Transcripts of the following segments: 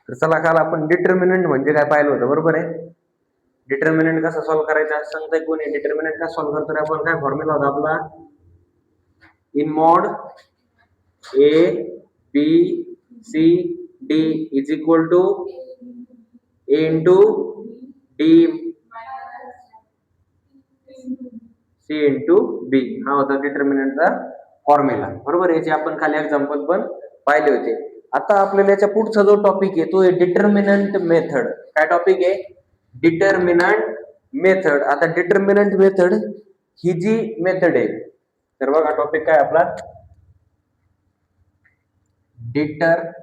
तर चला काल आपण डिटर्मिनंट म्हणजे काय पाहिलं होतं, बरोबर आहे. डिटर्मिनंट कसा सॉल्व्ह करायचा सांगताय कोणी? डिटर्मिनंट कसा सॉल्व्ह करतो आपण? काय फॉर्म्युला होता आपला? In mod A B C D is equal to A into D C into B, हा होता डिटर्मिनंटचा फॉर्म्युला, बरोबर. याचे आपण खाली एक्झाम्पल पण पाहिले होते. आता आपल्याला याच्या पुढचा जो टॉपिक आहे तो आहे डिटर्मिनंट मेथड. काय टॉपिक आहे? Determinant method. आता डिटर्मिनंट मेथड ही जी मेथड आहे, तर बघा टॉपिक काय आपला? Determinant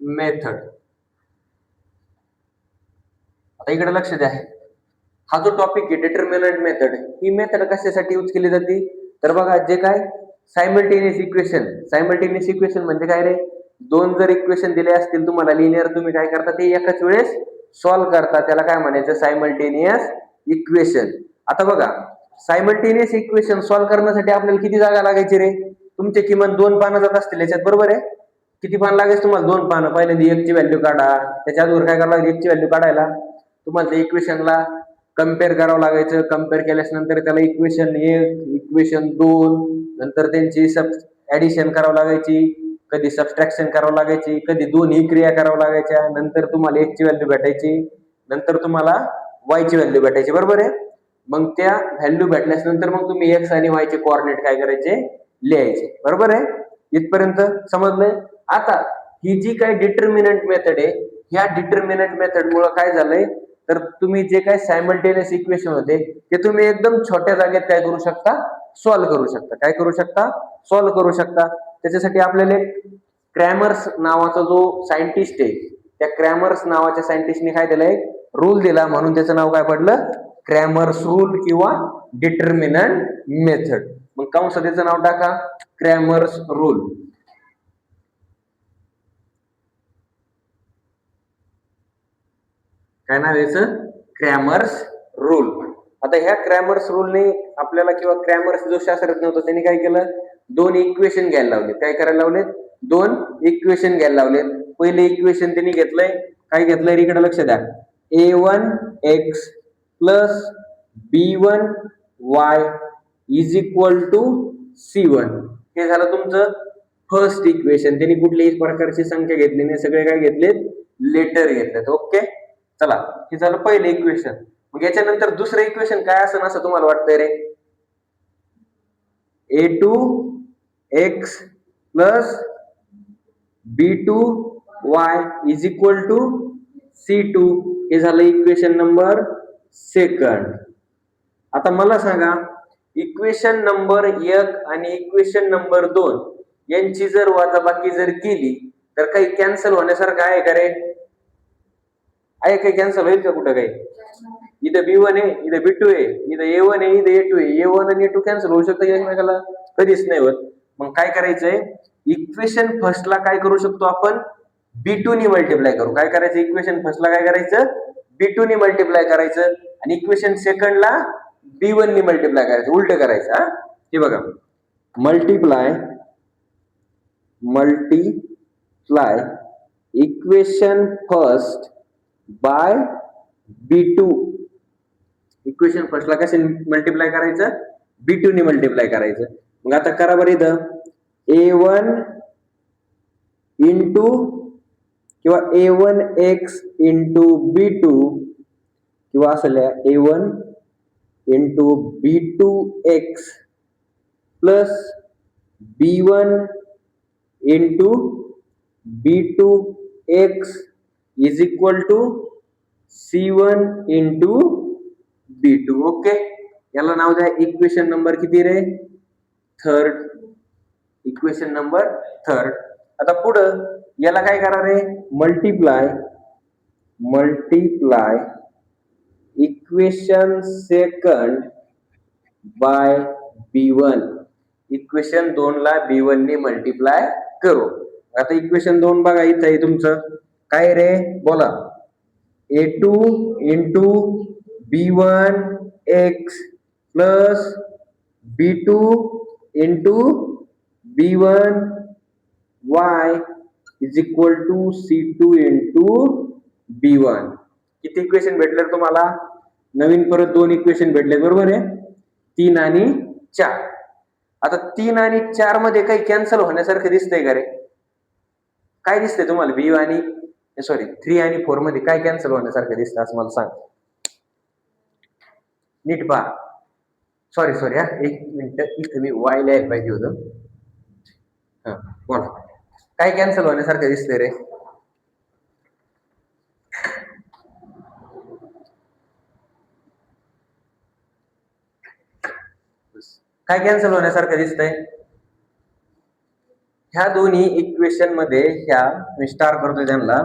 method. आता इकडे लक्ष द्या, हा जो टॉपिक आहे डिटर्मिनंट मेथड, ही मेथड कशासाठी यूज केली जाते? तर बघा, जे काय सायमल्टेनियस इक्वेशन, सायमल्टेनियस इक्वेशन म्हणजे काय रे? दोन जर इक्वेशन दिले असतील तुम्हाला लिनियर, तुम्ही काय करता? ते एकाच वेळेस सॉल्व्ह करता. त्याला काय म्हणायचं? Simultaneous equation. आता बघा, सायमल्टेनियस इक्वेशन सॉल्व्ह करण्यासाठी आपल्याला किती जागा लागायची रे? तुमचे किमान 2 पानं जात असतील याच्यात, बरोबर आहे. किती पान लागायचे तुम्हाला? 2 पानं. पहिल्यांदा x ची व्हॅल्यू काढा, त्याच्या आधी काय करावं लागेल? x ची व्हॅल्यू काढायला तुम्हाला त्या इक्वेशनला कम्पेअर करावं लागायचं. कम्पेअर केल्यास नंतर त्याला इक्वेशन 1, इक्वेशन 2, नंतर त्यांची ऍडिशन करावं लागायची, कधी सबट्रॅक्शन करावं लागायची, कधी दोन्ही क्रिया करावं लागायच्या. नंतर तुम्हाला x ची व्हॅल्यू भेटायची, नंतर तुम्हाला y ची व्हॅल्यू भेटायची, बरोबर आहे. मग त्या व्हॅल्यू भेटल्यास नंतर मग तुम्ही x आणि y चे कोऑर्डिनेट काय करायचे? लिहायचे, बरोबर आहे. इथपर्यंत समजलंय? आता ही जी काय डिटर्मिनंट मेथड आहे, ह्या डिटर्मिनंट मेथड मुळे काय झालंय, तर तुम्ही जे काय सायमल्टेनियस इक्वेशन होते ते तुम्ही एकदम छोट्या जागेत काय करू शकता? सॉल्व्ह करू शकता. काय करू शकता? सॉल्व्ह करू शकता. त्याच्यासाठी आपल्याला क्रॅमर्स नावाचा जो सायंटिस्ट आहे, त्या क्रॅमर्स नावाच्या सायंटिस्टने काय दिलंय? रूल दिला, म्हणून त्याचं नाव काय पडलं? क्रॅमर्स रूल किंवा डिटर्मिनंट मेथड. मग कंसात त्याचं नाव टाका, क्रॅमर्स रूल. काय नाव याचं? Cramer's rule. आता ह्या क्रॅमर्स रूलने आपल्याला, किंवा क्रॅमर्स जो शास्त्रज्ञ होता त्यांनी काय केलं? 2 इक्वेशन घ्यायला लावले. काय करायला लावले? 2 इक्वेशन घ्यायला लावले. पहिले इक्वेशन त्यांनी घेतलंय, काय घेतलंय? इकडे लक्ष द्या. a1x plus b1y is equal to c1. हे झालं तुमचं फर्स्ट इक्वेशन. त्यांनी कुठल्याही प्रकारची संख्या घेतली नाही, सगळे काय घेतलेत? लेटर घेतलेत. ओके, चला, हे झालं पहिलं इक्वेशन. मग याच्यानंतर दुसरं इक्वेशन काय असेल असं तुम्हाला वाटतंय रे? a2x plus b2y is equal to c2. हे झालं इक्वेशन नंबर सेकंड. आता मला सांगा, इक्वेशन नंबर 1 आणि इक्वेशन नंबर 2 यांची जर वजाबाकी जर केली तर काही कॅन्सल होण्यासारखं आहे का रे? आहे काही कॅन्सल होईल का कुठं काही? इथं b1 आहे, इथं b2 आहे, इथं a1 आहे, इथं a2 आहे. a1 आणि a2 कॅन्सल होऊ शकतं एकमेकाला? कधीच नाही होत. मग काय करायचंय? इक्वेशन फर्स्टला काय करू शकतो आपण? b2 ने मल्टिप्लाय करू. काय करायचं? इक्वेशन फर्स्टला काय करायचं? b2 ने मल्टिप्लाय करायचं, आणि इक्वेशन सेकंडला b1 ने मल्टिप्लाय करायचं. उलट करायचं. हा, हे बघा, multiply equation first by b2. Equation फर्स्टला कसे मल्टिप्लाय करायचं? b2 ने मल्टिप्लाय करायचं. मग आता करा बरं, इथं a1 इंटू किंवा a1x इंटू b2, किंवा असं a1 into b2x plus b1 into b2x is equal to c1 into b2. Okay, याला नाव द्या इक्वेशन नंबर किती रे? थर्ड. Equation number third. आता पुढं याला काय करा रे? Multiply equation second by b1. Equation 2 ला b1 ने मल्टिप्लाय करू. आता इक्वेशन 2 बघा, इथं आहे तुमचं. काय रे? बोला. a2 into b1x plus b2 into b1 y is equal to C2 into B1. किती इक्वेशन भेटले तुम्हाला? नवीन परत 2 इक्वेशन भेटले, बरोबर आहे? 3 आणि 4. आता 3 आणि 4 मध्ये काही कॅन्सल होण्यासारखं दिसतंय का रे? काय दिसतंय तुम्हाला? बी आणि सॉरी 3 आणि 4 मध्ये काय कॅन्सल होण्यासारखं दिसतं असं मला सांग. नीट पहा. सॉरी हा, एक मिनिट, इथे मी वाय लिहायला पाहिजे होतं. हा बोला, काय कॅन्सल होण्यासारखं दिसतंय रे? काय कॅन्सल होण्यासारखं दिसतंय? ह्या दोन्ही इक्वेशन मध्ये, ह्या मी स्टार करतोय त्यांना,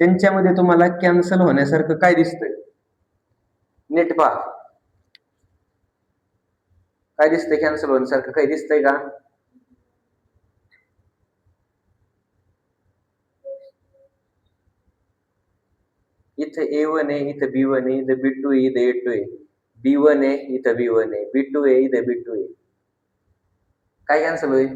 त्यांच्यामध्ये तुम्हाला कॅन्सल होण्यासारखं काय दिसतंय? नीट पहा, काय दिसतंय? कॅन्सल होण्यासारखं काही दिसतंय का? इथं A1 आहे, इथं B1 आहे, इथं B2 आहे, इथं A2 आहे. B1 आहे, इथं B1 आहे, B2 आहे, इथं B2 आहे. काय कॅन्सल होईल?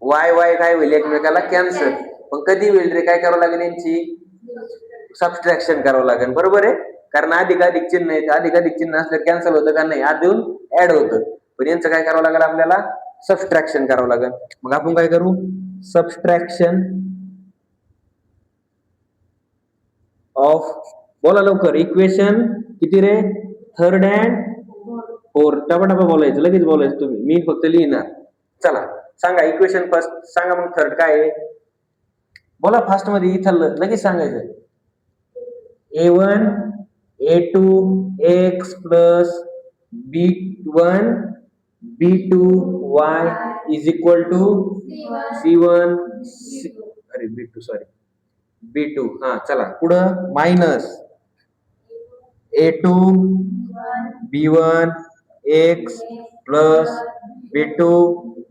वाय काय होईल? एकमेकाला कॅन्सल. पण कधी होईल रे? काय करावं लागेल? यांची सबस्ट्रॅक्शन करावं लागेल, बरोबर आहे? कारण अधिकाधिक चिन्ह आहे, अधिकाधिक चिन्ह असल्यावर कॅन्सल होतं का नाही? आधीहून ऍड होतं. पण यांचं काय करावं लागेल? आपल्याला सबस्ट्रॅक्शन करावं लागेल. मग आपण काय करू? सबस्ट्रॅक्शन ऑफ, बोला लवकर, इक्वेशन किती रे? Third and fourth. टपाटपा बोलायचं, लगेच बोलायचं तुम्ही, मी फक्त लिहिणार. चला सांगा इक्वेशन फर्स्ट, सांगा मग थर्ड काय आहे? बोला फास्ट मध्ये, इथं लगेच सांगायचं. A1 A2 x plus B1 B2 y is equal to C1 अरे B2 सॉरी B2. हा चला पुढं, minus A2 B1 x plus B2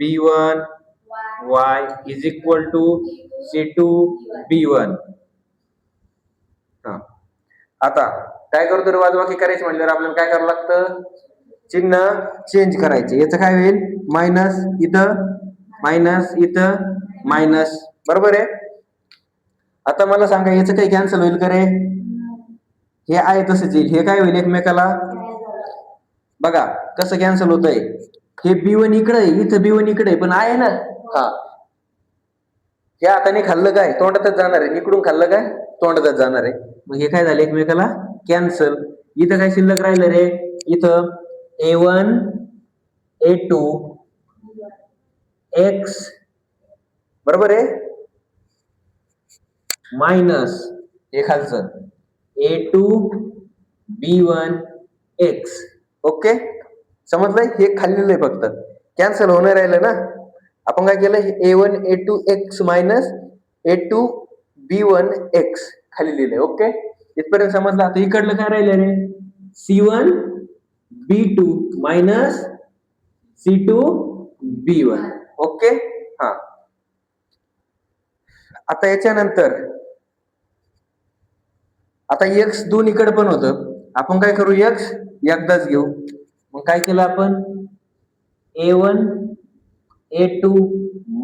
B1 y is equal to C2 B1. हा, आता काय करतो रे? वाजवाकी करायची म्हणल्यावर आपल्याला काय करावं लागतं? चिन्ह चेंज करायचे. याचं काय होईल? मायनस इथं, मायनस इथं, मायनस, बरोबर आहे? आता मला सांगा, याचं काही कॅन्सल होईल का रे? हे आहे तसंच येईल. हे काय होईल? एकमेकाला बघा कसं कॅन्सल होतंय. हे B1 इकडे आहे, इथं B1 इकडे आहे, पण आहे ना. हा, हे हाताने खाल्लं काय? तोंडातच जाणार आहे. इकडून खाल्लं काय? तोंडातच जाणार आहे. मग हे काय झालं? एकमेकाला कॅन्सल. इथं काय शिल्लक राहिलं रे? इथं A1 A2 x, बरोबर आहे, मायनस हे खालचं A2 B1 x. ओके, समजलंय? हे खाल्लेलं आहे, फक्त कॅन्सल होणार राहिलं ना. आपण काय केलं? A1 A2 x minus A2 B1 x खाली लिहिलंय. ओके, इथपर्यंत समजलं? आता इकडलं काय राहिलं रे? C1 B2 minus C2 B1. Okay, हा. आता याच्यानंतर आता x दोन्हीकडे पण होतं, आपण काय करू? x एकदाच घेऊ. मग काय केलं आपण? A1 A2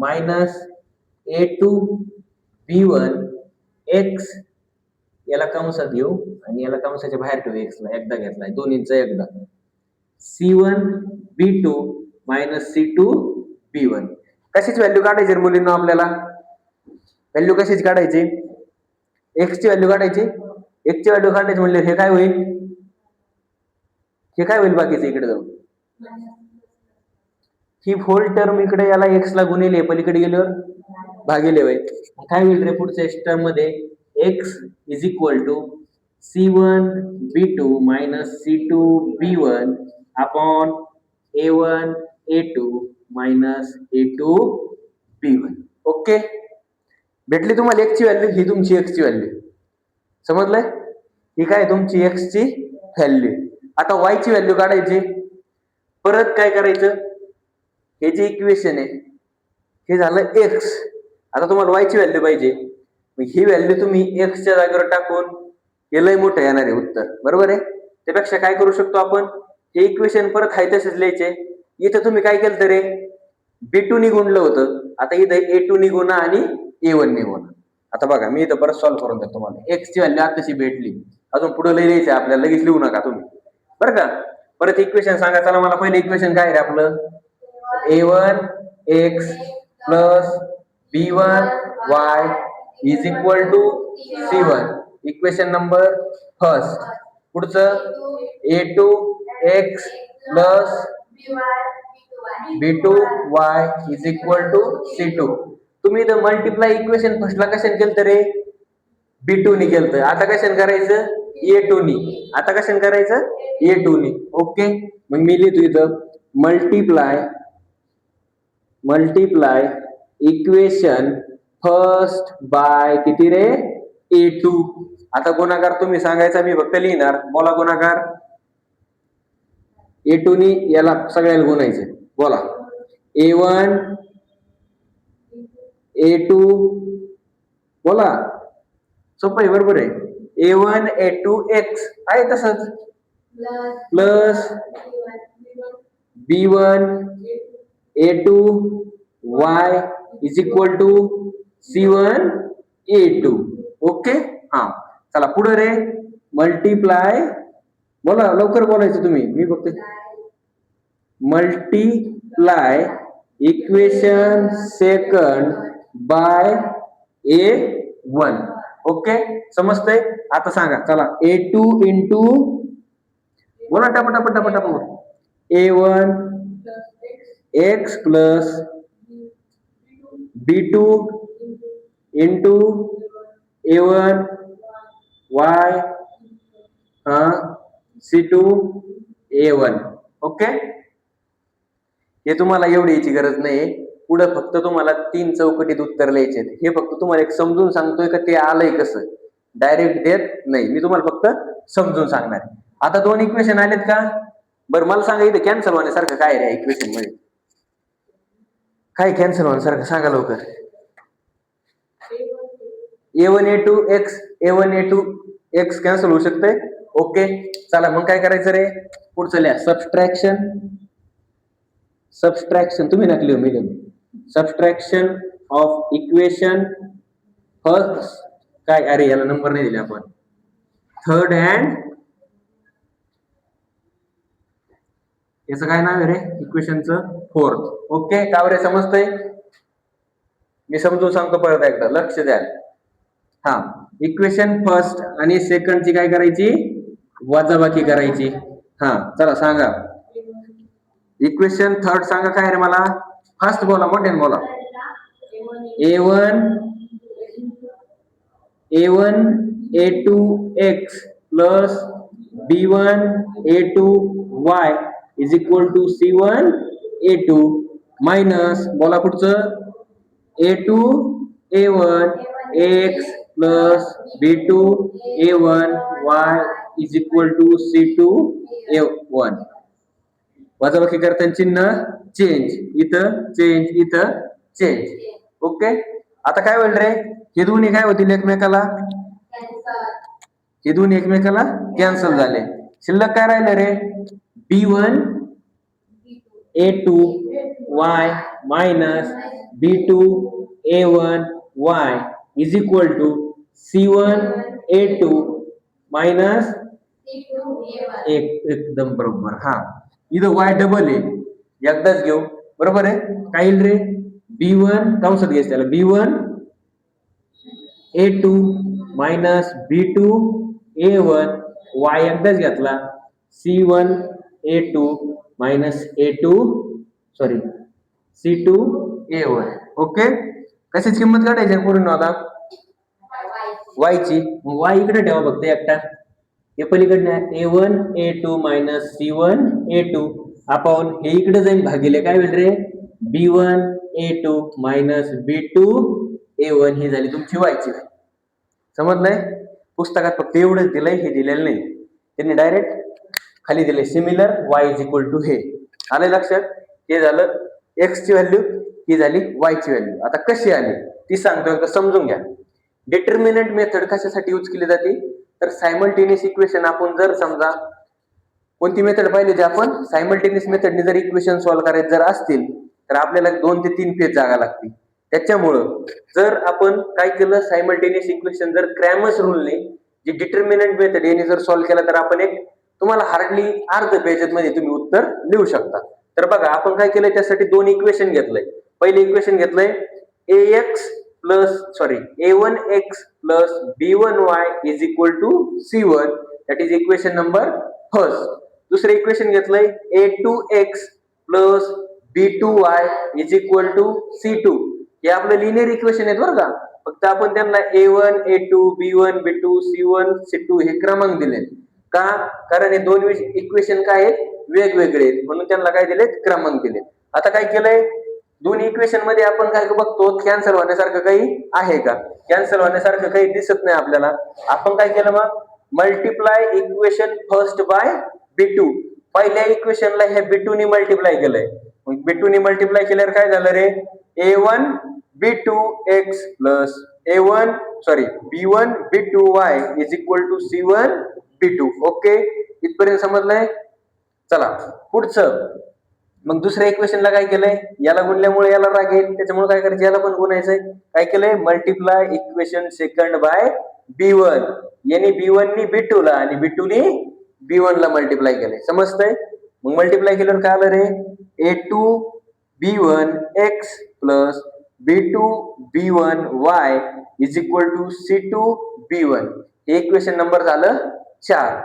minus A2 B1 x, याला कंसात घेऊ आणि याला कंसाच्या बाहेर ठेवू. x ला एकदा घेतलाय, दोन्हीचा एकदा. C1 B2 minus C2 B1. कशाची व्हॅल्यू काढायची मुलींना? आपल्याला व्हॅल्यू कशाची काढायची? x ची व्हॅल्यू काढायची. x ची व्हॅल्यू काढायची म्हणजे हे काय होईल? हे काय होईल बाकीचं इकडे जाऊन? ही होल टर्म इकडे याला x ला गुणिले, पलीकडे गेल्यावर भागिले होईल. काय होईल रे पुढच्या टर्म मध्ये? x is equal to C1 B2 minus C2 B1 upon A1 A2 minus A2 B1. Okay, भेटली तुम्हाला x ची व्हॅल्यू? ही तुमची x ची व्हॅल्यू, समजलंय? ही काय तुमची x ची व्हॅल्यू. आता y ची व्हॅल्यू काढायची. परत काय करायचं? हे जे इक्वेशन आहे हे झालं x. आता तुम्हाला y ची व्हॅल्यू पाहिजे. ही व्हॅल्यू तुम्ही x च्या जागेवर टाकून, हे लय मोठं येणार आहे उत्तर, बरोबर आहे? त्यापेक्षा काय करू शकतो आपण? हे इक्वेशन परत आहे तसेच लिहायचे. इथं तुम्ही काय केलं रे? B2 ने गुणलं होतं, आता इथं A2 ने गुणा आणि A1 ने गुणा. आता बघा मी इथं परत सॉल्व्ह करून देतो तुम्हाला. x ची व्हॅल्यू आताशी भेटली, अजून पुढे लिहायचं आपल्याला, लगेच लिहू नका तुम्ही बरं का. परत इक्वेशन सांगा. चला मला पहिलं इक्वेशन काय आहे आपलं, A1 x plus B1 y is equal to C1. Equation number first. पुढचं A2 x plus B2 y is equal to C2. तुम्ही इथं मल्टिप्लाय इक्वेशन फर्स्टला कशाने केलं रे, B2 ने केलं. आता कशाने करायचं, A2 ने. आता कशाने करायचं, A2 ने. ओके, मग मी लिहितो इथं मल्टिप्लाय इक्वेशन फर्स्ट बाय किती रे, A2. आता गुणाकार तुम्ही सांगायचा, मी फक्त लिहिणार. बोला गुणाकार. A2 ने याला सगळ्याला गुणायचं. बोला A1 A2, बोला सोपं आहे, बरोबर आहे. A1 A2 x आहे तसंच, plus B1 A2 y is equal to C1 A2. Okay, हा चला पुढे रे. मल्टिप्लाय, बोला लवकर बोलायचं तुम्ही, मी फक्त multiply equation second bye A1. Okay, समजतंय. आता सांगा चला, A2 इंटू, बोला टपटप A1 x plus B2 into A1 y हा C2 A1. ओके, हे तुम्हाला एवढी याची गरज नाही. पुढे फक्त तुम्हाला 3 चौकटीत उत्तर लिहायचे. हे फक्त तुम्हाला एक समजून सांगतोय का ते आलंय कसं, डायरेक्ट देत नाही, मी तुम्हाला फक्त समजून सांगणार. आता 2 इक्वेशन आलेत का, बरं मला सांगा इथे कॅन्सल होण्यासारखं काय आहे इक्वेशन मध्ये, काय कॅन्सल होण्यासारखं सांगा लवकर. A1 A2 x, A1 A2 x cancel होऊ शकतंय. ओके, चला मग काय करायचं रे, पुढचं लिहा. सबस्ट्रॅक्शन तुम्ही नकली हो, मी सबस्ट्रॅक्शन ऑफ इक्वेशन फर्स्ट काय, अरे याला नंबर नाही दिले आपण, थर्ड अँड, याचं काय नाव आहे रे इक्वेशनचं, फोर्थ. ओके, कावरे समजतंय, मी समजून सांगतो परत एकदा, लक्ष द्या. हा, इक्वेशन फर्स्ट आणि सेकंडची काय करायची, वजाबाकी करायची. हा चला सांगा. इक्वेशन थर्ड सांगा काय रे मला, फर्स्ट बोला, मोठ्याने बोला. A1 A2 x plus B1 A2 y is equal to C1 A2 minus, बोला पुढचं, A2 A1 x plus B2 A1 y is equal to C2 A1. वजाबाकी करताना चिन्ह चेंज, इथं चेंज, इथं चेंज. ओके, आता काय होईल रे, हे दोन्ही काय होतील एकमेकाला, हे दोन्ही एकमेकाला कॅन्सल झाले. शिल्लक काय राहिले रे, B1 A2 y minus B2 A1 y is equal to C1 A2 minus, एकदम बरोबर. हा, इथं y डबल आहे, एकदाच घेऊ, बरोबर आहे. काय रे, B1 कंसात घ्यायचं त्याला, B1 A2 minus B2 A1 y एकदाच घेतला, C1 A2 minus A2 sorry C2 A1. Okay, कशाची किंमत काढायची पूर्ण आता, y ची. y इकडे ठेवा फक्त एकटा, हे पलीकडे A1 A2 minus C1 A2 आपण हे इकडे जाईल, भागिले काय होईल रे, B1 A2 minus B2 A1 ही झाली तुमची y ची. समजलंय. पुस्तकात फक्त एवढंच दिलंय, हे दिलेलं नाही, त्यांनी डायरेक्ट खाली दिले similar y is equal to, हे आलंय लक्षात. हे झालं x ची व्हॅल्यू, ही झाली y ची व्हॅल्यू. आता कशी आली ती सांगतो, समजून घ्या. डिटर्मिनंट मेथड कशासाठी यूज केली जाते, तर सायमल्टेनियस इक्वेशन आपण जर समजा कोणती मेथड पाहिली होती आपण, सायमल्टेनियस मेथडने जर इक्वेशन सॉल्व्ह करायचे जर असतील तर आपल्याला 2 ते 3 फेज जागा लागतील. त्याच्यामुळं जर आपण काय केलं, सायमल्टेनियस इक्वेशन जर क्रॅमर्स रूलने जी डिटर्मिनंट मेथड याने जर सॉल्व्ह केला, तर आपण एक तुम्हाला हार्डली अर्ध्या पेजमध्ये तुम्ही उत्तर लिहू शकता. तर बघा आपण काय केलंय, त्यासाठी 2 इक्वेशन घेतलंय. पहिले इक्वेशन घेतलंय ax plus a1x plus b1y is equal to c1, that is equation number first. दुसरं इक्वेशन घेतलंय a2x plus b2y is equal to c2. हे आपलं लिनियर इक्वेशन आहेत बरं का. फक्त आपण त्यांना a1 a2 b1 b2 c1 c2 हे क्रमांक दिले. का? कारण हे 2 इक्वेशन काय आहेत, वेगवेगळे आहेत, म्हणून त्यांना काय दिलेत, क्रमांक दिले. आता काय केलंय, 2 इक्वेशन मध्ये आपण काय बघतो, कॅन्सल होण्यासारखं काही आहे का? कॅन्सल होण्यासारखं काही दिसत नाही आपल्याला. आपण काय केलं मग, multiply equation first by b2. पहिल्या इक्वेशनला हे b2 ने मल्टिप्लाय केलंय. मग b2 ने मल्टिप्लाय केल्यावर काय झालं रे, a1 b2x plus a1 b1 b2y is equal to c1 b2. Okay, इथपर्यंत समजलंय. चला पुढचं. मग दुसऱ्या इक्वेशनला काय केलंय, याला गुणल्यामुळे याला राग येईल, त्याच्यामुळे काय करायचं, याला पण गुणायचंय. काय केलंय, multiply equation second by b1. याने b1 नी b2 ला आणि b2 नी b1 ला मल्टिप्लाय केलंय. समजतंय. मग मल्टिप्लाय केल्यावर काय आलं रे, a2 b1 x plus b2 b1 y is equal to c2 b1. हे इक्वेशन नंबर झालं 4.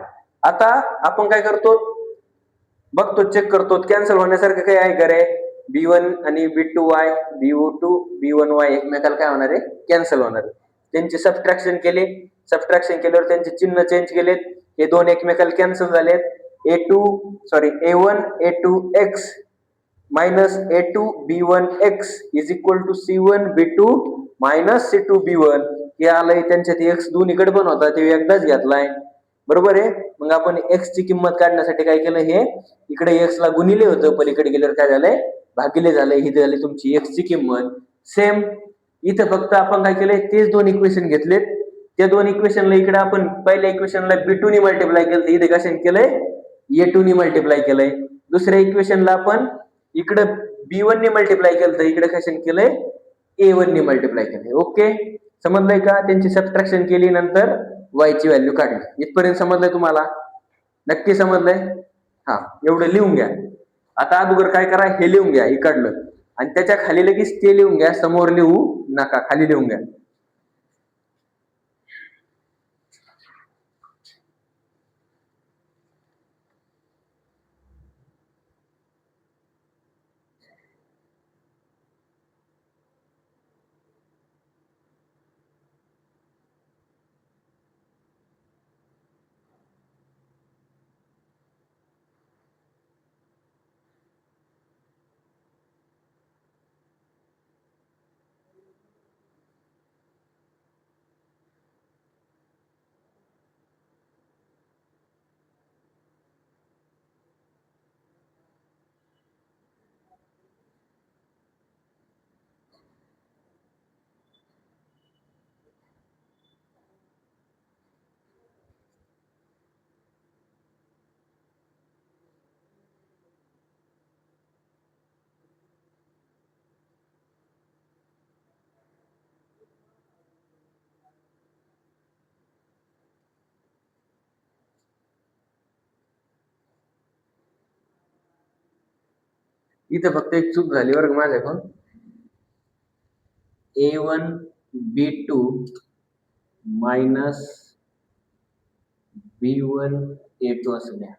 आता आपण काय करतो, बघतो, चेक करतो, कॅन्सल होण्यासारखं काही आहे का रे. b1 आणि b2y b2 b1y एकमेकाला काय होणार आहे, कॅन्सल होणार आहे. त्यांचे सबट्रॅक्शन केले, सबट्रॅक्शन केल्यावर त्यांचे चिन्ह चेंज केलेत, हे 2 एकमेकाला कॅन्सल झालेत. a1 a2x minus a2 b1x is equal to c1 b2 minus c2 b1. हे आलंय, त्यांच्यात x दोन्हीकडे पण होता, ते एकदाच घेतलाय. बरोबर आहे. मग आपण x ची किंमत काढण्यासाठी काय केलं, हे इकडे x ला गुणिले होतं, पलीकडे गेल्यावर काय झालंय, भागिले झालंय. ही झाली तुमची x ची किंमत. सेम इथं फक्त आपण काय केलंय, तेच 2 इक्वेशन घेतलेत. त्या 2 इक्वेशनला इकडे आपण पहिल्या इक्वेशनला b2 ने मल्टिप्लाय केलं, इथे कशाने केलंय, a2 ने मल्टिप्लाय केलंय. दुसऱ्या इक्वेशनला आपण इकडे b1 ने मल्टिप्लाय केलं, तर इकडे कशाने केलंय, a1 ने मल्टिप्लाय केलंय. ओके, समजलंय का. त्यांची सबट्रॅक्शन केली, नंतर y ची व्हॅल्यू काढली. इथपर्यंत समजलंय तुम्हाला, नक्की समजलंय. हा, एवढं लिहून घ्या. आता अगोदर काय करा, हे लिहून घ्या इकडलं, आणि त्याच्या खाली लगेच ते लिहून घ्या. समोर लिहू नका, खाली लिहून घ्या. इथं फक्त एक चूक झाली बरं माझ्याकडून. a1 b2 minus b1 a2 असं द्या.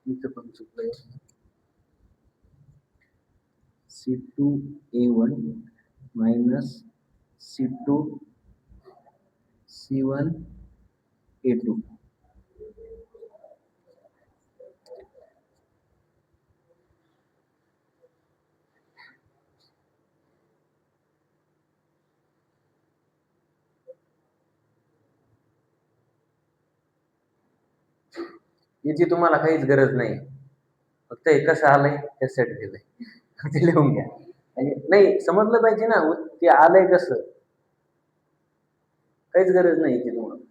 इथं पण चुकलंय. C2A1 minus C2C1A2. याची तुम्हाला काहीच गरज नाही, फक्त हे कसं आलंय त्यासाठी दिलंय. ते लिहून घ्या. आणि नाही समजलं पाहिजे ना ते आलंय कसं, काहीच गरज नाही याची तुम्हाला.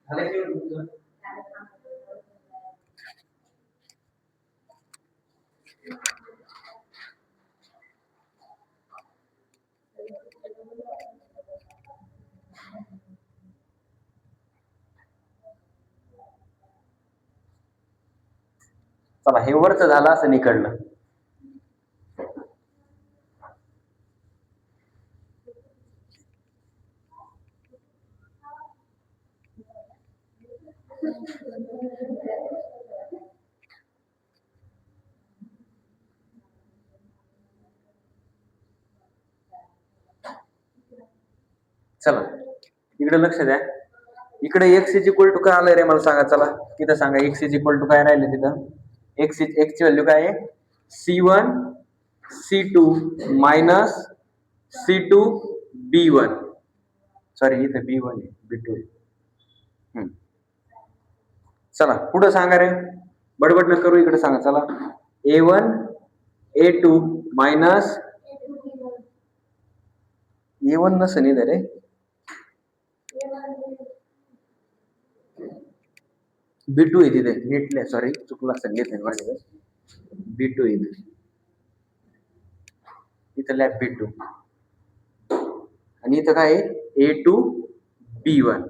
झालं की तुमचं? चला हे वरच झालं असं निकडलं. चला इकडे लक्ष द्या. इकडे एक्स इज इक्वल टू काय आलंय रे मला सांगा. चला तिथं सांगा एक्स इज इक्वल टू काय राहिले तिथं. एक्स ची व्हॅल्यू काय आहे C1 C2 minus C2 B1. Sorry इथे B1 आहे B2 आहे. चला पुढे सांगा रे, बडबड न करू, इकडे सांगा. चला A1 A2 मायनस A1 नसेल इथे रे, B2 आहे तिथे नीटले. सॉरी चुकला असेल घेतले माझ्या. B2 आहे इथं लॅब B2 आणि इथं काय आहे A2 B1.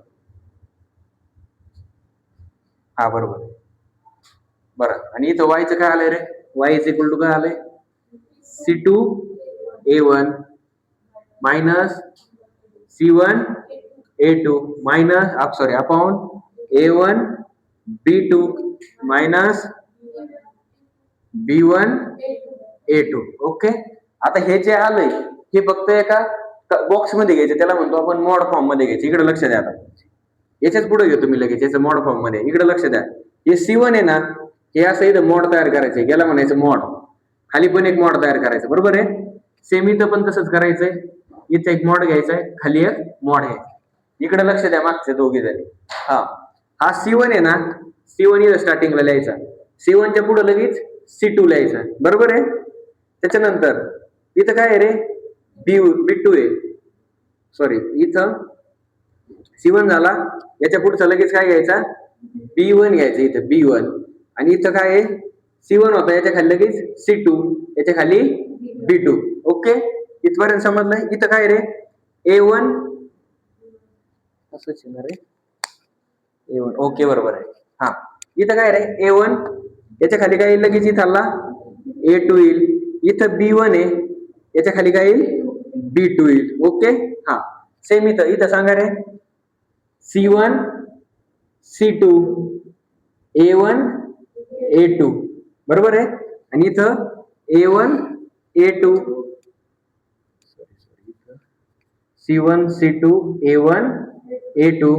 हा बरोबर बरं. आणि इथं वायचं काय आलंय रे, वाय इज इक्वल टू काय आलंय C2 A1 minus C1 A2 minus sorry upon A1 B2 minus B1 A2. Okay. आता हे जे आलंय हे फक्त एका बॉक्स मध्ये घ्यायचं, त्याला म्हणतो आपण मॉड फॉर्म मध्ये घ्यायचं. इकडे लक्ष द्या. आता याच्याच पुढे घेतो मी लगेच याचं मॉड फॉर्म मध्ये. इकडे लक्ष द्या. हे C1 आहे ना, हे असं इथं मॉड तयार करायचंय, याला म्हणायचं मॉड. खाली पण एक मॉड तयार करायचं, बरोबर आहे. सेम इथं पण तसंच करायचंय. इथं एक मॉड घ्यायचाय, खाली एक मॉड आहे. इकडे लक्ष द्या मागचे दोघे जरी. हा C1 आहे ना, C1 इथं स्टार्टिंगला लिहायचा, C1 च्या पुढे लगेच C2 लिहायचा, बरोबर आहे. त्याच्यानंतर इथं काय आहे रे B2 आहे. सॉरी इथं C1 झाला, याच्या पुढचा लगेच काय घ्यायचा B1 घ्यायचं इथं B1. आणि इथं काय आहे C1 होता, याच्या खाली लगेच C2, याच्या खाली B2. ओके इथपर्यंत समजलंय. इथं काय रे A1 असंच येणार रे A1. ओके बरोबर आहे. हा इथं काय रे A1, याच्या खाली काय येईल लगेच इथं आला A2 येईल. इथं B1 आहे, याच्या खाली काय येईल B2 येईल. ओके. हा सेम इथं सांगा रे C1 C2 A1 A2 बरोबर आहे. आणि इथं A1 A2 C1 C2 A1 A2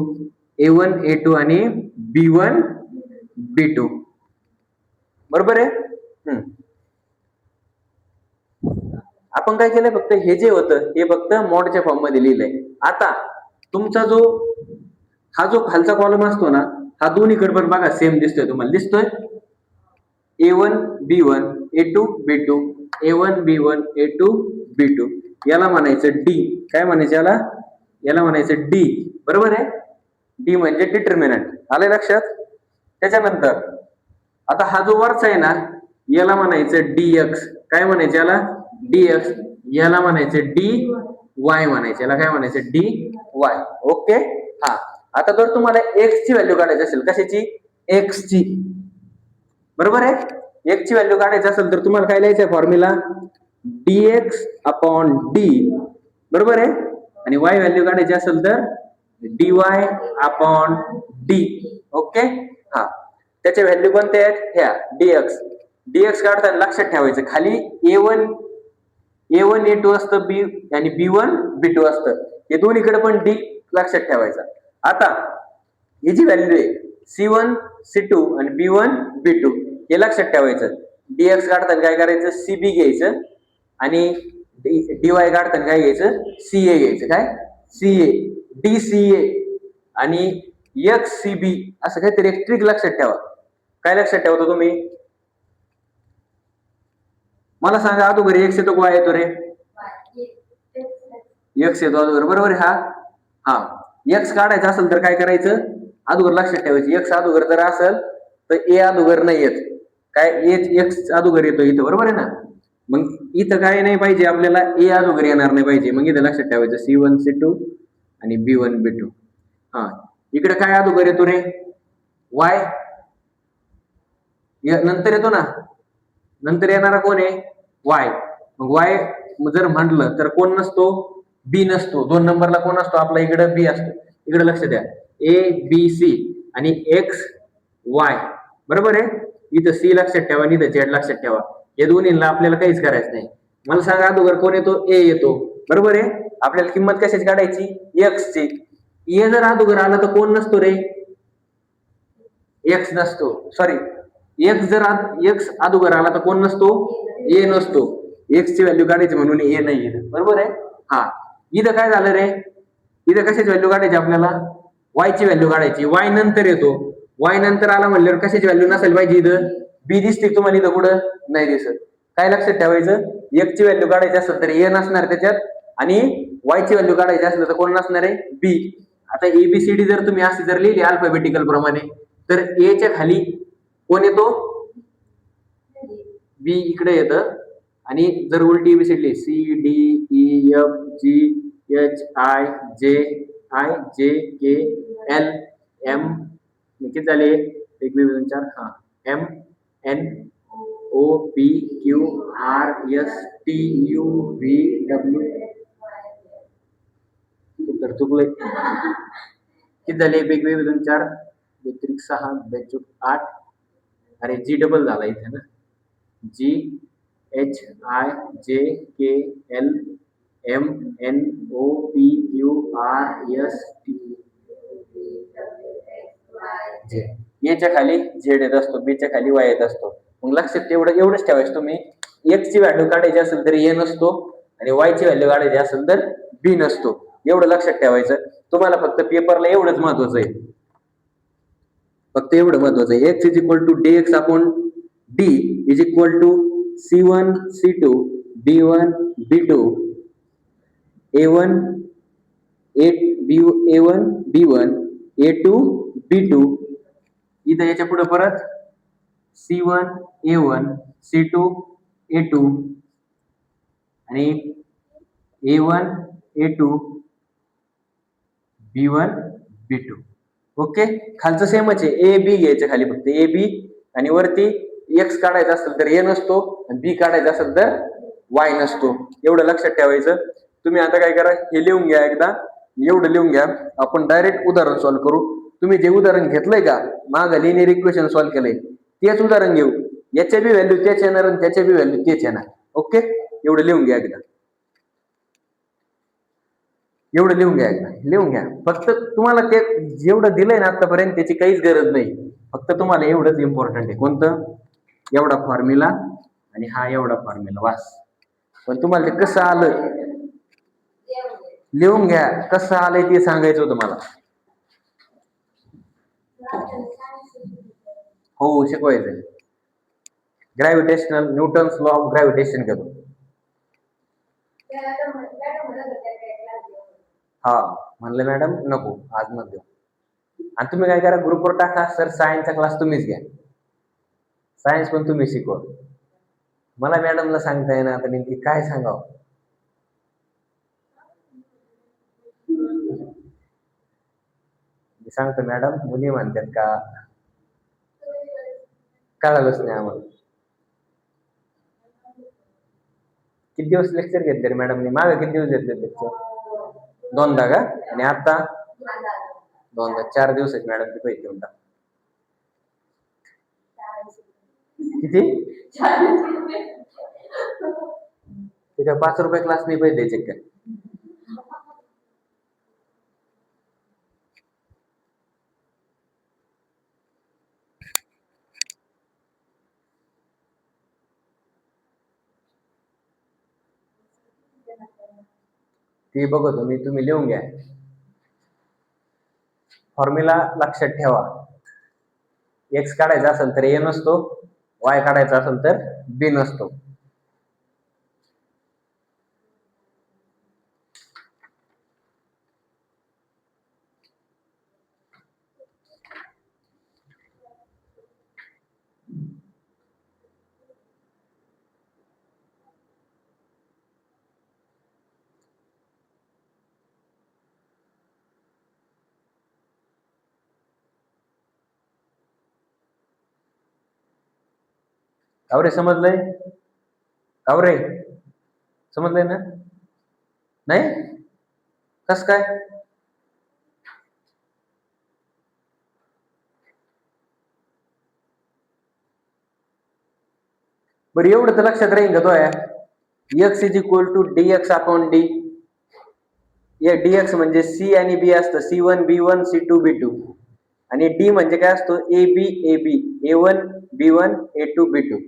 A1 A2 आणि B1 B2 बरोबर आहे. आपण काय केलंय, फक्त हे जे होतं हे फक्त मॉडच्या फॉर्म मध्ये लिहिलंय. आता तुमचा जो खालचा कॉलम असतो ना, हा दोन्हीकडे पण बघा सेम दिसतोय तुम्हाला, दिसतोय A1 B1 A2 B2 A1 B1 A2 B2. याला म्हणायचं D. काय म्हणायचं याला म्हणायचं D, बरोबर आहे. D म्हणजे डिटर्मिनंट. आले लक्षात. त्याच्यानंतर आता हा जो वरचा आहे ना, याला म्हणायचं DX. काय म्हणायचं याला DX. याला म्हणायचं DY म्हणायचं. याला काय म्हणायचं DY. ओके. हा आता जर तुम्हाला x ची व्हॅल्यू काढायची असेल, कशाची x ची, बरोबर आहे. x ची व्हॅल्यू काढायची असेल तर तुम्हाला काय लिहायचं फॉर्म्युला dx अपॉन d, बरोबर आहे. आणि y व्हॅल्यू काढायची असेल तर dy अपॉन d. ओके. हा त्याच्या व्हॅल्यू कोणत्या आहेत ह्या dx काढताना लक्षात ठेवायचं खाली A1 A2 असतं आणि B1 B2 असतं. हे दोन्हीकडे पण D लक्षात ठेवायचं. आता ही जी व्हॅल्यू आहे C1 C2 आणि B1 B2 हे लक्षात ठेवायचं. dx काढताना काय करायचं CB घ्यायचं आणि dy काढताना काय घ्यायचं CA घ्यायचं. काय CA DCA आणि XCB असं काहीतरी एक ट्रिक लक्षात ठेवा. काय लक्षात ठेवतो तुम्ही मला सांगा. अगोदर x येतो y येतो रे x येतो अगोदर, बरोबर आहे. हा x काढायचं असेल तर काय करायचं अगोदर लक्षात ठेवायचं. x अगोदर जर असेल तर a अगोदर नाही येत. काय x अगोदर येतो इथं, बरोबर आहे ना. मग इथं काय नाही पाहिजे आपल्याला a अगोदर येणार नाही पाहिजे. मग इथं लक्षात ठेवायचं C1 C2 आणि B1 B2. हा इकडे काय अगोदर येतो रे y. नंतर येतो ना, नंतर येणारा कोण आहे? वाय. मग वाय जर म्हटलं तर कोण नसतो? बी नसतो. 2 नंबरला कोण असतो? आपला इकडं बी असतो. इकडे लक्ष द्या, ए बी सी आणि एक्स वाय, बरोबर आहे. इथं सी लक्षात ठेवा आणि इथं झेड लक्षात ठेवा. या दोन्हीला आपल्याला काहीच करायचं नाही. मला सांगा अगोदर कोण येतो? ए येतो, बरोबर आहे. आपल्याला किंमत कशाची काढायची? एक्स ची. ए जर अगोदर आला तर कोण नसतो रे? एक्स नसतो. सॉरी, एक्स जर एक्स अगोदर आला तर कोण नसतो? ए नसतो. एक्स ची व्हॅल्यू काढायची म्हणून ए नाही येत, बरोबर आहे. हा, इथं काय झालं रे? इथं कशाची व्हॅल्यू काढायची आपल्याला? वाय ची व्हॅल्यू काढायची. वाय नंतर येतो. वाय नंतर आला म्हणल्यावर कशाची व्हॅल्यू नसायला पाहिजे इथं? बी दिसते तुम्हाला इथं? कुठं नाही दिसत. काय लक्षात ठेवायचं? एक्स ची व्हॅल्यू काढायची असेल तर ए नसणार त्याच्यात, आणि वाय ची व्हॅल्यू काढायची असेल तर कोण नसणार आहे? बी. आता एबीसीडी जर तुम्ही अशी जर लिहिली अल्फाबेटिकल प्रमाणे, तर ए च्या खाली कोण येतो? बी इकडे येतं. आणि जर उलटी A B C D C D E F G H I J K L M, किती झाले? एक, 2, 4, हा, M N O P Q R S T U V W, तर चुकलंय. किती झाले? एक, 2, 4, व्यतिरिक्त 6, बेचूक 8. अरे जी डबल झाला इथे ना. जी H I J K L M N O P Q R S T Z. एच्या खाली झेड येत असतो, बीच्या खाली वाय येत असतो. मग लक्षात एवढंच ठेवायचं तुम्ही. एक्स ची व्हॅल्यू काढायची असेल तर ए नसतो, आणि वाय ची व्हॅल्यू काढायची असेल तर बी नसतो. एवढं लक्षात ठेवायचं. तुम्हाला फक्त पेपरला एवढंच महत्वाचं आहे. फक्त एवढं महत्वाचं आहे. X is equal to D x upon D is equal to C1 C2 B1 B2 A1 A1 B1 A2 B2. इथं याच्या पुढे परत C1 A1 C2 A2 आणि A1 A2 B1 B2. Okay, खालचं सेमच आहे. ए बी घ्यायचं खाली, फक्त ए बी, आणि वरती एक्स काढायचा असेल तर ए नसतो, आणि बी काढायचा असेल तर वाय नसतो. एवढं लक्षात ठेवायचं. तुम्ही आता काय करा, हे लिहून घ्या एकदा. एवढं लिहून घ्या. आपण डायरेक्ट उदाहरण सॉल्व्ह करू. तुम्ही जे उदाहरण घेतलंय का, माग लिनियर इक्वेशन सॉल्व्ह केलंय, तेच उदाहरण घेऊ. याच्या बी व्हॅल्यू तेच येणार आणि त्याच्या बी व्हॅल्यू तेच येणार. ओके, एवढं लिहून घ्या एकदा. एवढं लिहून घ्या एकदा, लिहून घ्या. फक्त तुम्हाला ते जेवढं दिलंय ना आतापर्यंत त्याची काहीच गरज नाही. फक्त तुम्हाला एवढंच इम्पॉर्टंट आहे. कोणतं? एवढा फॉर्म्युला आणि हा एवढा फॉर्म्युला, वास. पण तुम्हाला ते कसं आलं लिहून घ्या. कसं आलंय ते सांगायचं होतं मला. हो, शिकवायचंय. Gravitational, Newton's law of gravitation घेतो. हा, म्हणलं मॅडम नको आज मध्ये. आणि तुम्ही काय करा, ग्रुपवर टाका, सर सायन्सचा क्लास तुम्हीच घ्या, सायन्स पण तुम्ही शिकवा. मला मॅडमला सांगता येणार आता नेमकी काय सांगावं. मी सांगतो मॅडम, मुली म्हणतात का कळालंच नाही आम्हाला. किती दिवस लेक्चर घेतले रे मॅडमने? मागे किती दिवस घेतले लेक्चर? 2दा का? आणि आता 2दा. 4 दिवस आहेत मॅडम, ते पैसे देऊन टाक. किती? ते काय 5 रुपये क्लास नाही पैसे द्यायचे का? ते बघतो मी, तुम्ही लिहून घ्या. फॉर्म्युला लक्षात ठेवा. एक्स काढायचा असेल तर ए नसतो, वाय काढायचा असेल तर बी नसतो. कावरे समजलंय? कावरे समजलंय ना? नाही कस काय? बरं एवढं तर लक्षात राहील का तो x is equal to dx upon D. या dx म्हणजे सी आणि बी असतं, C1 B1 C2 B2 आणि डी म्हणजे काय असतो AB AB A1 B1 A2 B2.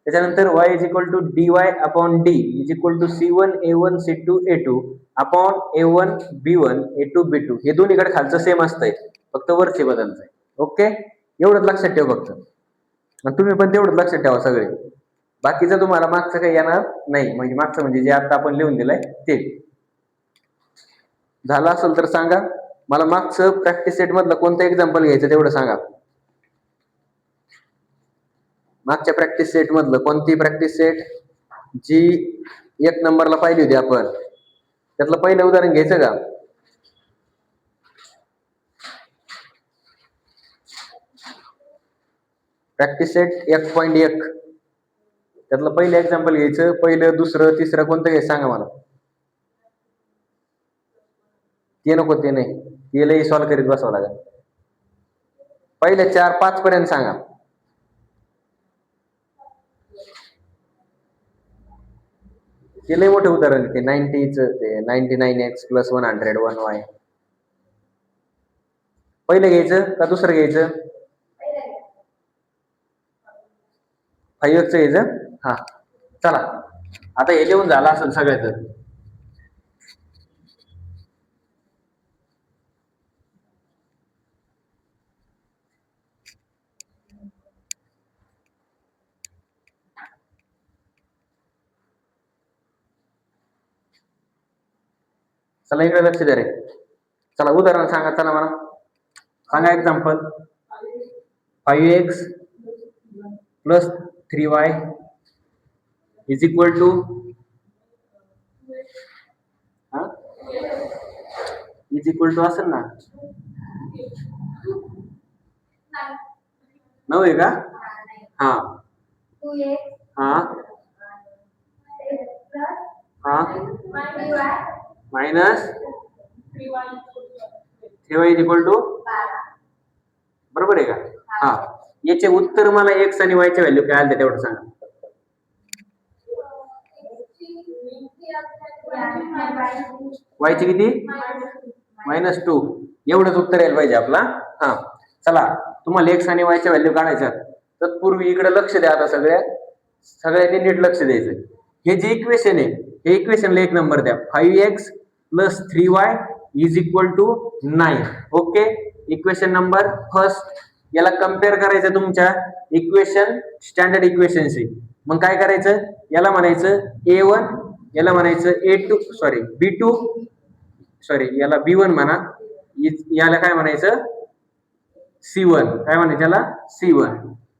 त्याच्यानंतर y is equal to dy upon D is equal to C1 A1 C2 A2 upon A1 B1 A2 B2. हे दोन्हीकडे खालचं same असतंय, फक्त वरचे बदलतंय. ओके, एवढंच लक्षात ठेव फक्त. मग तुम्ही पण तेवढंच लक्षात ठेवा सगळे. बाकीचं तुम्हाला मागचं काही येणार नाही, म्हणजे मागचं म्हणजे जे आता आपण लिहून दिलंय ते. झालं असेल तर सांगा. मला मागचं प्रॅक्टिस सेट मधलं कोणतं एक्झाम्पल घ्यायचं तेवढं सांगा. मागच्या प्रॅक्टिस सेट मधलं कोणती प्रॅक्टिस सेट जी 1 नंबरला पाहिली होती आपण, त्यातलं पहिलं उदाहरण घ्यायचं का? प्रॅक्टिस सेट 1.1 त्यातलं पहिलं एक्झाम्पल घ्यायचं. पहिलं, दुसरं, तिसरं कोणतं घ्यायचं सांगा मला. ते नको, ते नाही, ते लई सॉल्व करीत बसावं लागेल. पहिले 4 5 पर्यंत सांगा. ते लई मोठं उदाहरण ते 90चं, ते 99x + 100 1y. पहिलं घ्यायचं का दुसरं घ्यायचं? 5x घ्यायचं. हा चला, आता हे लिहून झालं असेल सगळ्याच. चला इकडे लक्ष द्या रे. चला उदाहरण सांगा, चला मला सांगा example. 5x + 3y is equal to is equal to असेल ना, 9 आहे का? हा हा हा minus 3y is equal to, बरोबर आहे का? हा, याचे उत्तर मला x आणि y ची व्हॅल्यू काय आली तेवढं सांगा. y ची किती? -2. एवढंच उत्तर यायला पाहिजे आपला. हा चला, तुम्हाला x आणि y च्या व्हॅल्यू काढायच्या. तत्पूर्वी इकडे लक्ष द्या. आता सगळ्यांनी नीट लक्ष द्यायचं. हे जे इक्वेशन आहे, हे इक्वेशनला 1 नंबर द्या. 5x + 3y is equal to 9. Okay, equation number first. याला कम्पेअर करायचं तुमच्या इक्वेशन, स्टँडर्ड इक्वेशनशी. मग काय करायचं, याला म्हणायचं A1, याला म्हणायचं A2, सॉरी B2, सॉरी याला B1 म्हणा, याला काय म्हणायचं C1, काय म्हणायचं याला C1.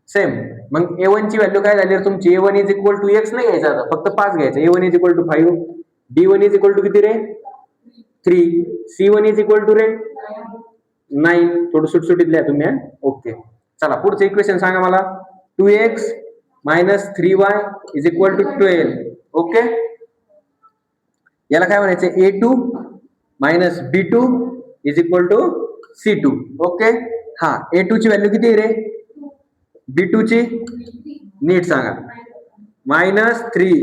सेम. मग A1 ची व्हॅल्यू काय झाली तुमची? A1 is equal to x नाही घ्यायचा, आता फक्त 5 घ्यायचं. A1 is equal to 5, B1 is equal to किती रे? 3, C1 इज इक्वल टू रे 9. थोडं सुटसुटीत लिहा तुम्ही. ओके, चला पुढचं इक्वेशन सांगा मला. 2x - 3y is equal to 12. Okay, याला काय म्हणायचं? A2 - B2 is equal to C2. Okay, हा A2 ची व्हॅल्यू किती आहे रे? B2 ची नीट सांगा. -3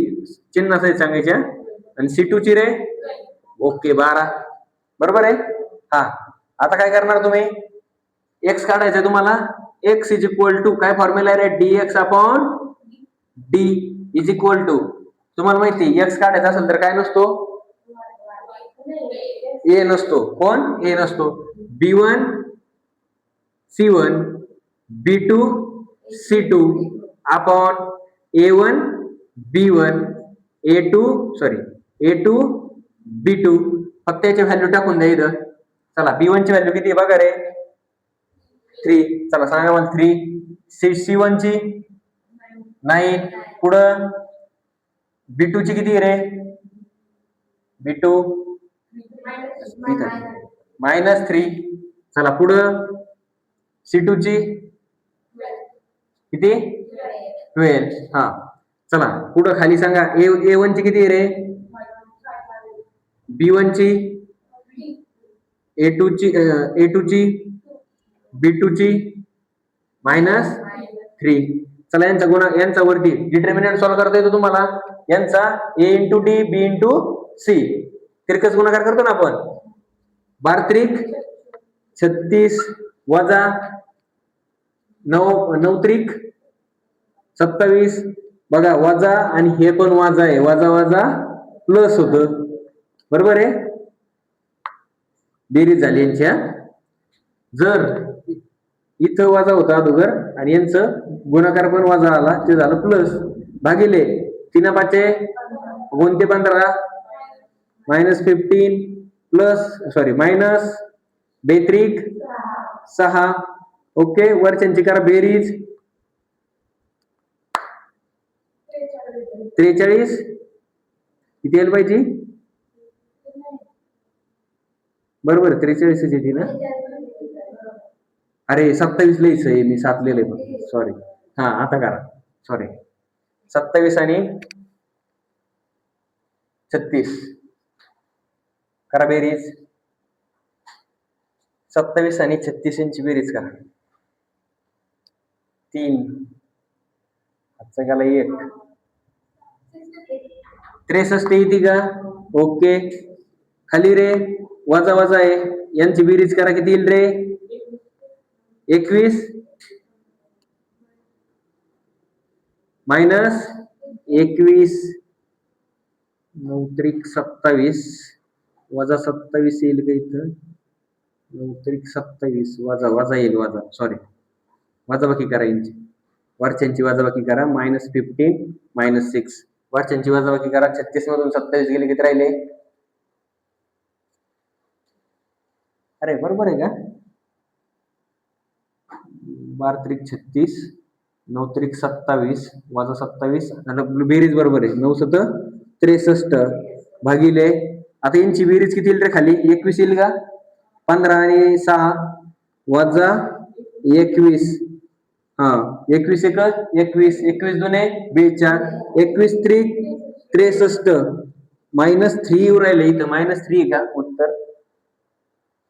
चिन्ह असायचं सांगायच्या. आणि C2 ची रे? ओके, 12. बरोबर आहे. हा, आता काय करणार तुम्ही? x काढायचं तुम्हाला. x इज इक्वल टू काय फॉर्म्युला आहे रे? dx upon D is equal to, तुम्हाला माहिती x काढायचा असेल तर काय नसतो? a नसतो. कोण? a नसतो. B1 C1 B2 C2 upon A1 B1 A2 sorry A2 B2. फक्त याची व्हॅल्यू टाकून द्या इथं. चला, B1 ची व्हॅल्यू किती आहे बघा रे? 3. चला सांगा मला 3. C1 ची 9. पुढं B2 ची किती रे? B2 -3. चला पुढं C2 ची किती? 12. हा, चला पुढं खाली सांगा. ए वन ची किती आहे रे? बी वन ची, ए टू ची, बी टू ची -3. चला यांचा वरती डिटर्मिनंट सॉल्व्ह करता येतो तुम्हाला. यांचा ए इंटू डी बी इंटू सी तिरकस गुणाकार करतो ना आपण. 12 त्रिक 36 वजा 9 त्रिक 27. बघा वजा आणि हे पण वजा आहे, वजा वजा प्लस होत, बरोबर आहे. बेरीज झाली यांच्या. जर इथं वजा होता अगोदर आणि यांचं गुणाकार पण वजा आला, ते झालं प्लस. भागिले 3 5 15 -15 प्लस सॉरी मायनस बेत्रिक 6. ओके, वरच्यांची करा बेरीज. 43 किती यायला पाहिजे? बरोबर 43 येते ना. अरे 27 लिहायचं आहे, मी 7 लिहिलंय, सॉरी. हा आता करा, सॉरी. 27 आणि 36 करा बेरीज. 27 आणि 36 यांची बेरीज करा. 3 आजचा गेला 1 63 येते का? ओके, खाली रे वजा वजा आहे, यांची बेरीज करा. किती येईल रे? 21 मायनस 21 9 त्रिक 27 वजा 27 येईल का इथं? 9 त्रिक 27 वजा वजा येईल, वजा सॉरी वजाबाकी करा यांची. वरच्यांची वजाबाकी करा. -15 -6 वरच्यांची वजाबाकी करा. 36 मधून 27 गेले किती राहिले? अरे बरोबर आहे का? 12 त्रिक 36 9 त्रिक 27 वजा 27 आणि बेरीज बरोबर आहे. 9 7 63 भागिले, आता यांची बेरीज किती येईल रे खाली? 21 येईल का? 15 आणि 6 वजा 21. हा 21 1 21 21 2 42 21 त्रिक 63 -3 येऊ राहिले इथं. -3 का उत्तर?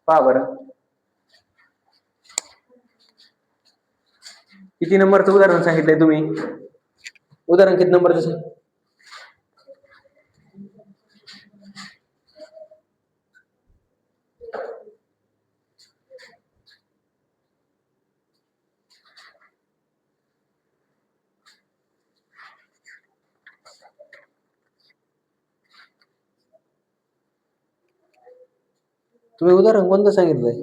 पहा बरं. किती नंबरचं उदाहरण सांगितलंय तुम्ही? उदाहरण किती नंबरचं? तुम्ही उदाहरण कोणतं सांगितलंय?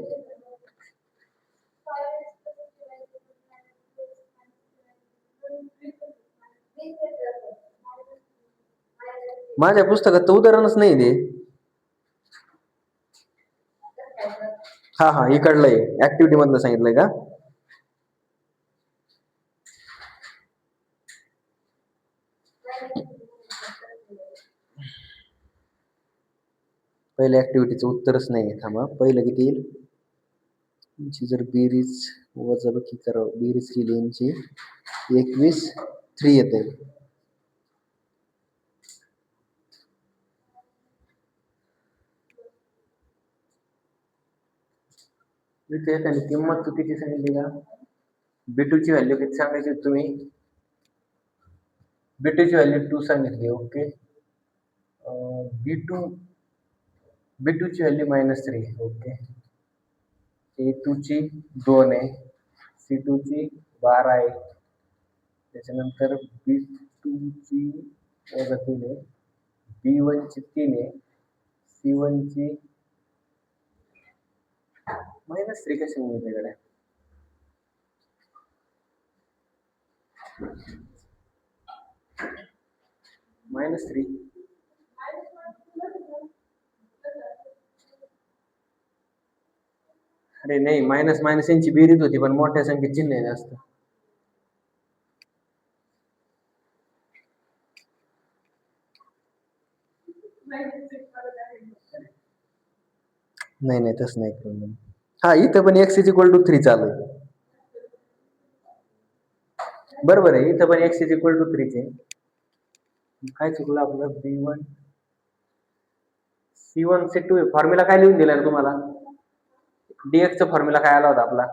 माझ्या पुस्तकात तर उदाहरणच नाही ते. हा हा इकडलंय, ऍक्टिव्हिटी मधलं सांगितलंय का? पहिल्या ऍक्टिव्हिटीचं उत्तरच नाही. थांबा, पहिलं किती येईल? यांची जर बेरीज वजाबाकी करा, बेरीज केली यांची 21 3 येते. किंमत चुकीची सांगितली का? B2 ची व्हॅल्यू किती सांगायची तुम्ही? B2 ची व्हॅल्यू 2 सांगितली. ओके, B2 ची व्हॅल्यू -3. ओके, A2 ची 2 आहे, C2 ची 12 आहे, त्याच्यानंतर B2 ची वजा 3 आहे, B1 ची 3 आहे, C1 ची -3 कशी मिळते कडे? -3 अरे नाही, मायनस मायनस यांची बेरीज होती, पण मोठ्या संख्येत चिन्ह आहे जास्त. नाही नाही तसं नाही करून. हा इथं पण x = 3 चालू आहे. बरोबर आहे, इथं पण x इज इक्वल टू 3 आहे. काय चुकलं आपलं? B1 C1 C2 फॉर्म्युला काय लिहून दिला तुम्हाला? dx चा फॉर्म्युला काय आला होता आपला?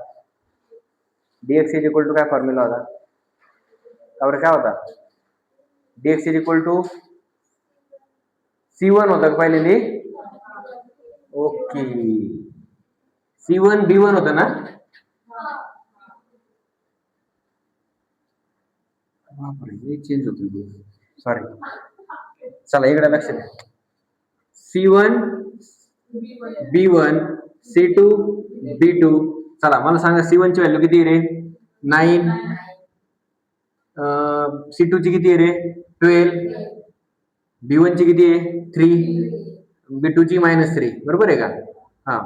dx इज इक्वल टू काय फॉर्म्युला होता? त्यावर काय होता? dx is equal to C1 होता का पहिल्यांदी? ओके, C1 B1 होता ना? चेंज होतो, सॉरी. चला इकडे लक्ष द्या. C1 B1 C2 B2. चला मला सांगा C1 ची व्हॅल्यू किती रे? 9. C2 ची किती रे? 12. B1 ची किती आहे? 3. B2 ची -3. बरोबर आहे का? हा,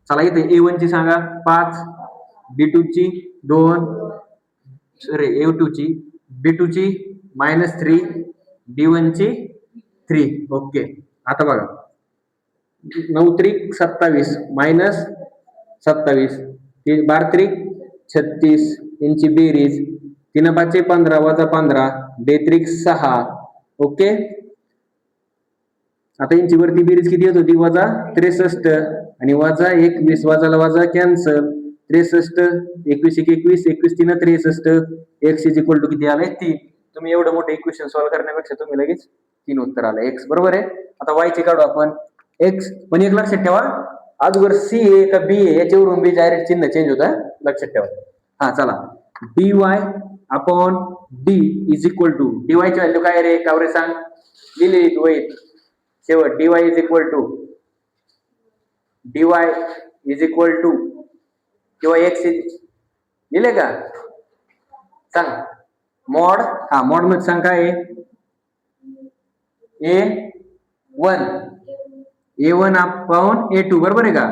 चला इथे A1 ची सांगा 5, B2 ची 2, सॉरी A2 ची, B2 ची -3, B1 ची 3. ओके, आता बघा 9 त्रिक 27 -27, 12 त्रिक 36, यांची बेरीज 3 5 15 वजा 15, बेत्रिक 6. ओके, आता यांची वरती बेरीज किती येत होती? वजा 63 आणि वजा 21, वजाला वजा cancel. 63 21 21 21 3 63, x is equal to किती आलंय? 3. तुम्ही एवढं मोठं इक्वेशन सॉल्व्ह करण्यापेक्षा तुम्ही लगेच 3 उत्तर आलं. x बरोबर आहे. आता y ची काढू आपण. x पण एक लक्षात ठेवा, अगोदर c आहे का b आहे याच्यावरून बी डायरेक्ट चिन्ह चेंज होतं, लक्षात ठेवा. हा चला, dy upon d is equal to, dy ची व्हॅल्यू काय रे? कावरे सांग, लिहिली वहीत शेवट. dy is equal to, dy is equal to किंवा x लिहिले का? सांग मॉड. हा, मॉड मध्ये सांग काय आहे? A1 अपॉन A2 बरोबर आहे का?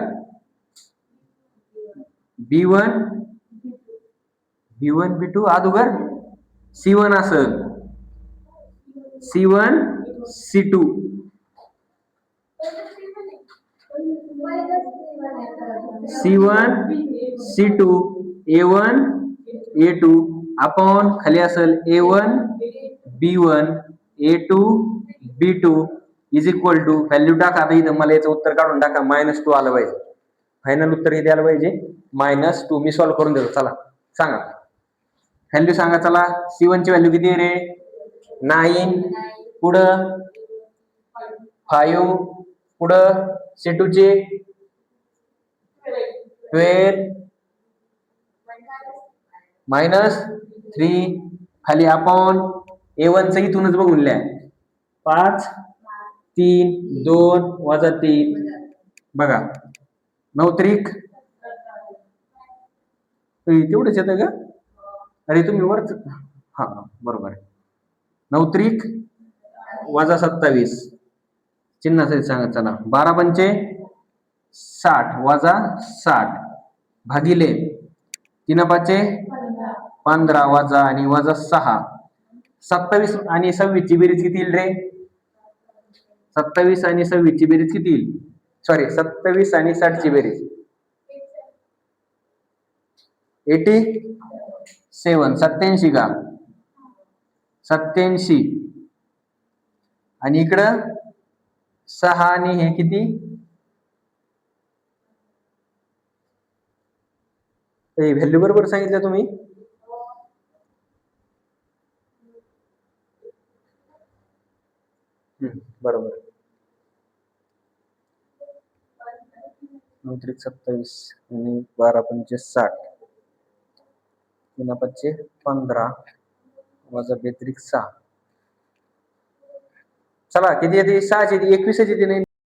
B1 B2 अगोदर C1 असेल, C1 C2, C1 C2 A1 A2 upon खाली असेल A1 B1 A2 B2 is equal to, value टाका. आता इथं मला याचं उत्तर काढून टाका. -2 आलं पाहिजे. फायनल उत्तर हे द्यायला पाहिजे -2. मी सॉल्व्ह करून देतो. चला सांगा व्हॅल्यू सांगा. चला C1 ची व्हॅल्यू किती आहे रे? 9. पुढं 5, पुढं C2 चे 12 -3, खाली अपॉन A1 चं इथूनच बघून लिहा. 5 3 2 वजा 3, बघा 9 त्रिक तेवढंच येतं का? अरे तुम्ही वरच, हा बरोबर आहे. 9 त्रिक वजा 27, चिन्ह असेल सांगा. चला 12 पंचे 60 वजा 60 भागिले 3 5 15 वजा आणि वजा 6. 27 आणि 26 ची बेरीज किती येईल रे? 27 आणि 26 ची बेरीज किती येईल? सॉरी 27 आणि 60 ची बेरीज 87. 87 का? 87 आणि इकडं 6 आणि हे किती? व्हॅल्यू बरोबर सांगितलं तुम्ही? बरोबर. 9 त्रिक 27 आणि 12 पंचे 60, 3 5 15 वजा 2 त्रिक 6. चला किती येते? 6 ची 21 येते नाही.